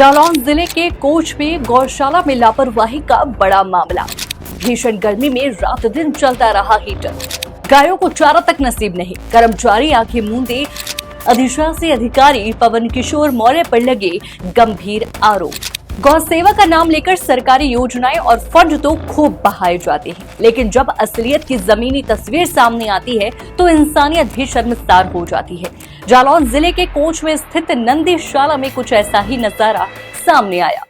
जालौन जिले के कोच में गौशाला में लापरवाही का बड़ा मामला। भीषण गर्मी में रात दिन चलता रहा हीटर, गायों को चारा तक नसीब नहीं। कर्मचारी आंखें मूंदे, अधिशासी अधिकारी पवन किशोर मौर्य पर लगे गंभीर आरोप। गौ सेवा का नाम लेकर सरकारी योजनाएं और फंड तो खूब बहाए जाते हैं, लेकिन जब असलियत की जमीनी तस्वीर सामने आती है तो इंसानियत भी शर्मसार हो जाती है। जालौन जिले के कोच में स्थित नंदीशाला में कुछ ऐसा ही नजारा सामने आया।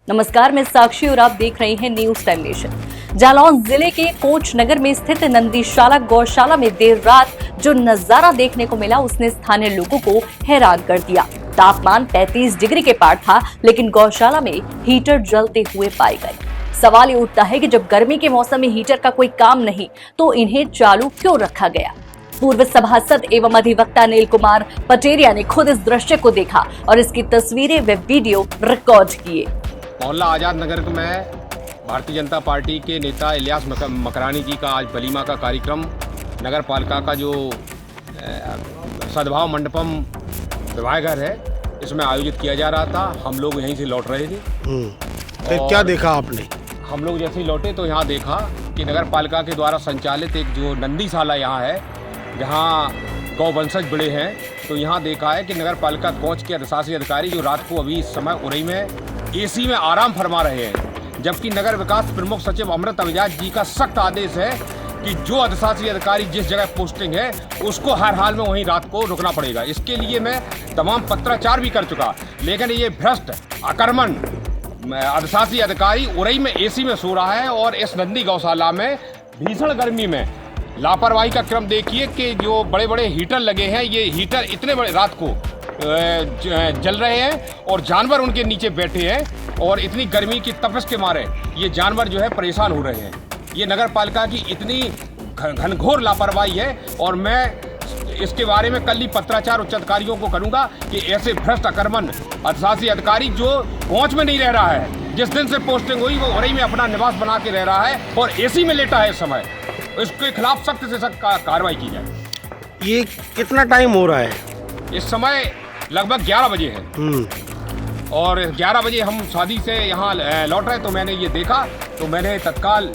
नमस्कार, मैं साक्षी और आप देख रहे हैं न्यूज टाइम नेशन। जालौन जिले के कोच नगर में स्थित नंदीशाला गौशाला में देर रात जो नजारा देखने को मिला उसने स्थानीय लोगों को हैरान कर दिया। तापमान 35 डिग्री के पार था, लेकिन गौशाला में हीटर जलते हुए पाए गए। सवाल ये उठता है कि जब गर्मी के मौसम में हीटर का कोई काम नहीं तो इन्हें चालू क्यों रखा गया। पूर्व सभासद एवं अधिवक्ता नील कुमार पटेरिया ने खुद इस दृश्य को देखा और इसकी तस्वीरें व वीडियो रिकॉर्ड किए। मोहल्ला आजाद नगर में भारतीय जनता पार्टी के नेता इलियास मकरानी जी का आज वलीमा का कार्यक्रम नगर पालिका का जो सद्भाव मंडपम विवाहघर है इसमें आयोजित किया जा रहा था। हम लोग यहीं से लौट रहे थे। फिर क्या देखा आपने? हम लोग जैसे ही लौटे तो यहाँ देखा कि नगर पालिका के द्वारा संचालित एक जो नंदीशाला यहाँ है, जहाँ गौवंशज बड़े हैं, तो यहाँ देखा है कि नगर पालिका कोच के अधिशासी अधिकारी जो रात को अभी इस समय उरई में एसी में आराम फरमा रहे हैं, जबकि नगर विकास प्रमुख सचिव अमृत अविजाज जी का सख्त आदेश है कि जो अधिशासी अधिकारी जिस जगह पोस्टिंग है उसको हर हाल में वहीं रात को रुकना पड़ेगा। इसके लिए मैं तमाम पत्राचार भी कर चुका, लेकिन ये भ्रष्ट अकर्मण अधिशासी अधिकारी उरई में एसी में सो रहा है और इस नंदी गौशाला में भीषण गर्मी में लापरवाही का क्रम देखिए कि जो बड़े बड़े हीटर लगे हैं, ये हीटर इतने बड़े रात को जल रहे हैं और जानवर उनके नीचे बैठे हैं और इतनी गर्मी की तपश के मारे ये जानवर जो है परेशान हो रहे हैं। ये नगर पालिका की इतनी घनघोर लापरवाही है और मैं इसके बारे में कल ही पत्राचार उच्च अधिकारियों को करूंगा कि ऐसे भ्रष्ट अकर्मण अधिशासी अधिकारी जो पहुंच में नहीं रह रहा है, जिस दिन से पोस्टिंग हुई वो उरई में अपना निवास बना के रह रहा है और एसी में लेटा है इस समय, इसके खिलाफ सख्त से सख्त कार्रवाई की जाए। ये कितना टाइम हो रहा है? इस समय लगभग 11 बजे है और 11 बजे हम शादी से यहाँ लौट रहे तो मैंने ये देखा तो मैंने तत्काल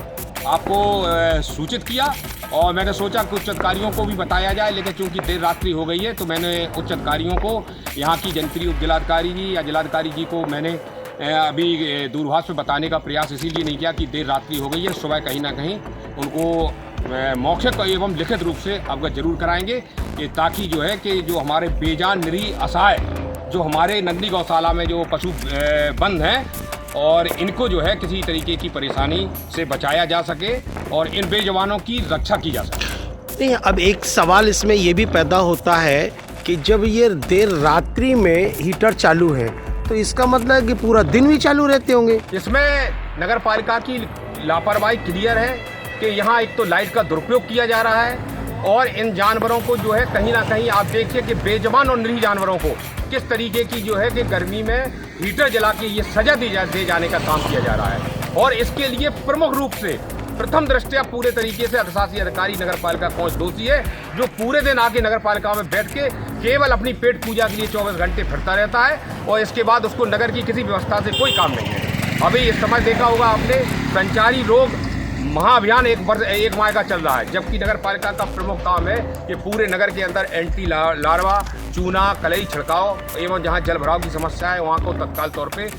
आपको सूचित किया और मैंने सोचा कि उच्च अधिकारियों को भी बताया जाए, लेकिन चूंकि देर रात्रि हो गई है तो मैंने उच्च अधिकारियों को, यहाँ की जनप्रिय उप जिलाधिकारी जी या जिलाधिकारी जी को मैंने अभी दूरभाष पे बताने का प्रयास इसीलिए नहीं किया कि देर रात्रि हो गई है। सुबह कहीं ना कहीं उनको मौखिक एवं लिखित रूप से अवगत जरूर कराएंगे कि ताकि जो है कि जो हमारे बेजान निरीह असहाय जो हमारे नंदी गौशाला में जो पशु बंद हैं और इनको जो है किसी तरीके की परेशानी से बचाया जा सके और इन बेजवानों की रक्षा की जा सके। नहीं, अब एक सवाल इसमें ये भी पैदा होता है कि जब ये देर रात्रि में हीटर चालू है तो इसका मतलब है कि पूरा दिन भी चालू रहते होंगे। इसमें नगर पालिका की लापरवाही क्लियर है कि यहाँ एक तो लाइट का दुरुपयोग किया जा रहा है और इन जानवरों को जो है कहीं ना कहीं आप देखिए कि बेजवान और निरीह जानवरों को किस तरीके की जो है कि गर्मी में हीटर जला के ये सजा दे जाने का काम किया जा रहा है और इसके लिए प्रमुख रूप से प्रथम दृष्टया पूरे तरीके से अधिशासी अधिकारी नगर पालिका कोच दोषी है, जो पूरे दिन आके नगर पालिका में बैठ के केवल अपनी पेट पूजा के लिए 24 घंटे फिरता रहता है और इसके बाद उसको नगर की किसी व्यवस्था से कोई काम नहीं है। अभी इस समय देखा होगा आपने संचारी रोग महाअभियान एक माह का चल रहा है, जबकि नगर पालिका का प्रमुख काम है कि पूरे नगर के अंदर एंटी लार्वा, चूना, कलई छिड़काव एवं जहां जल भराव की समस्या है वहां को तत्काल तौर पे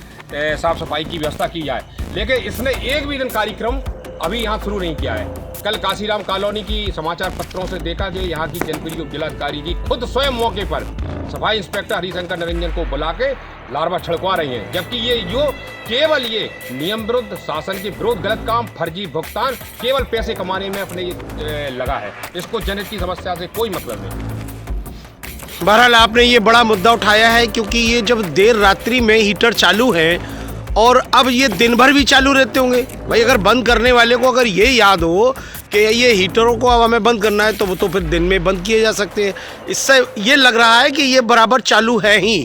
साफ सफाई की व्यवस्था की जाए। लेकिन इसने एक भी दिन कार्यक्रम अभी यहाँ शुरू नहीं किया है। कल काशीराम कॉलोनी की समाचार पत्रों से देखा कि यहाँ की जनप्रिय उप जिलाधिकारी जी खुद स्वयं मौके पर सफाई इंस्पेक्टर हरिशंकर निरंजन को बुला के लार्वा छिड़कवा रही हैं, जबकि ये जो केवल ये नियम विरुद्ध, शासन के विरुद्ध गलत काम, फर्जी भुगतान, केवल पैसे कमाने में अपने लगा है। इसको जनहित की समस्या से कोई मतलब नहीं। बहरहाल आपने ये बड़ा मुद्दा उठाया है क्योंकि ये जब देर रात्रि में हीटर चालू है और अब ये दिन भर भी चालू रहते होंगे। भाई अगर बंद करने वाले को अगर ये याद हो कि ये हीटरों को अब हमें बंद करना है तो वो तो फिर दिन में बंद किए जा सकते हैं। इससे ये लग रहा है कि ये बराबर चालू है ही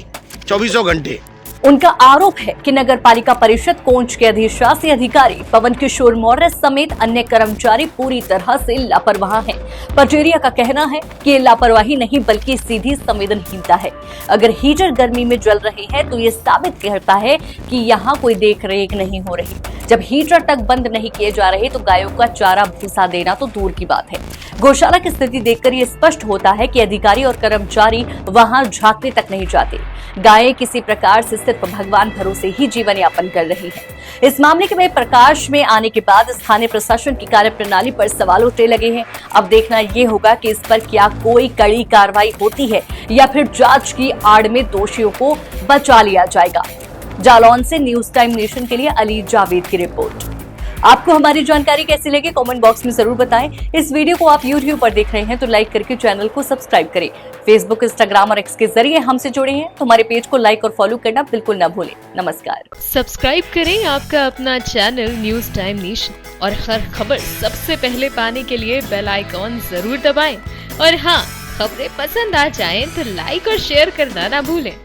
24 घंटे। उनका आरोप है कि नगर पालिका परिषद कोंच के अधिशासी अधिकारी पवन किशोर मौर्य समेत अन्य कर्मचारी पूरी तरह से लापरवाह हैं। पटेरिया का कहना है कि ये लापरवाही नहीं बल्कि सीधी संवेदनहीनता है। अगर हीटर गर्मी में जल रहे हैं तो ये साबित करता है कि यहाँ कोई देख रेख नहीं हो रही। जब हीटर तक बंद नहीं किए जा रहे तो गायों का चारा भूसा देना तो दूर की बात है। गौशाला की स्थिति देखकर ये स्पष्ट होता है कि अधिकारी और कर्मचारी वहां झांकने तक नहीं जाते। गायें किसी प्रकार से सिर्फ भगवान भरोसे ही जीवन यापन कर रही हैं। इस मामले के प्रकाश में आने के बाद स्थानीय प्रशासन की कार्यप्रणाली पर सवाल उठने लगे हैं। अब देखना ये होगा कि इस पर क्या कोई कड़ी कार्रवाई होती है या फिर जांच की आड़ में दोषियों को बचा लिया जाएगा। जालौन से न्यूज टाइम नेशन के लिए अली जावेद की रिपोर्ट। आपको हमारी जानकारी कैसी लगी कमेंट बॉक्स में जरूर बताएं। इस वीडियो को आप YouTube पर देख रहे हैं तो लाइक करके चैनल को सब्सक्राइब करें। फेसबुक, इंस्टाग्राम और एक्स के जरिए हमसे जुड़े हैं तो हमारे पेज को लाइक और फॉलो करना बिल्कुल न भूलें। नमस्कार। सब्सक्राइब करें आपका अपना चैनल न्यूज टाइम नेशन और हर खबर सबसे पहले पाने के लिए बेल आइकॉन जरूर दबाएं। और हाँ, खबरें पसंद आ जाएं तो लाइक और शेयर करना ना भूलें।